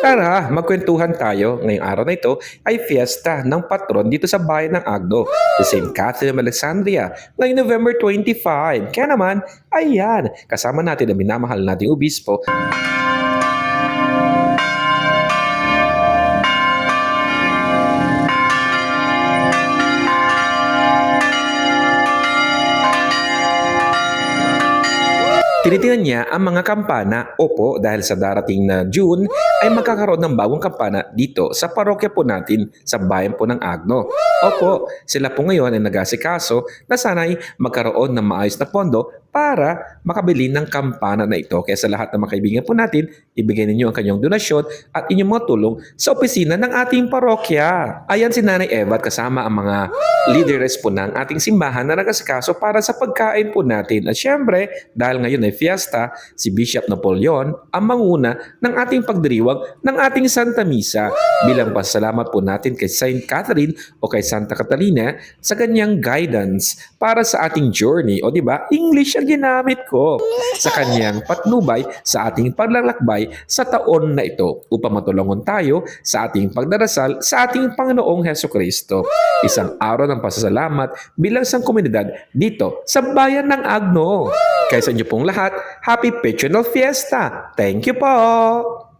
Tara, magkwentuhan tayo. Ngayong araw na ito ay fiesta ng patron dito sa bayan ng Agno, si St. Catherine of Alexandria, ngayong November 25. Kaya naman, ayan, kasama natin ang minamahal nating obispo. Tinitingnan niya ang mga kampana. Opo, dahil sa darating na June ay magkakaroon ng bagong kampana dito sa parokya po natin sa bayan po ng Agno. Opo, sila po ngayon ay nag-asikaso na sana'y magkaroon ng maayos na pondo para makabili ng kampana na ito. Kaya sa lahat ng mga kaibigan po natin, ibigay ninyo ang kanyang donasyon at inyong mga tulong sa opisina ng ating parokya. Ayan si Nanay Eva at kasama ang mga leaders po ng ating simbahan na nag-asikaso para sa pagkain po natin. At syempre, dahil ngayon ay fiesta, si Bishop Napoleon ang manguna ng ating pagdiriwang ng ating Santa Misa bilang pasalamat po natin kay Saint Catherine o kay Santa Catalina sa kanyang guidance para sa ating journey. O di ba? English ang ginamit ko sa kanyang patnubay sa ating paglalakbay sa taon na ito upang matulungan tayo sa ating pagdarasal sa ating Panginoong Heso Kristo. Isang araw ng pasasalamat bilang isang komunidad dito sa bayan ng Agno. Kaya sa inyo pong lahat, Happy Patronal Fiesta! Thank you po!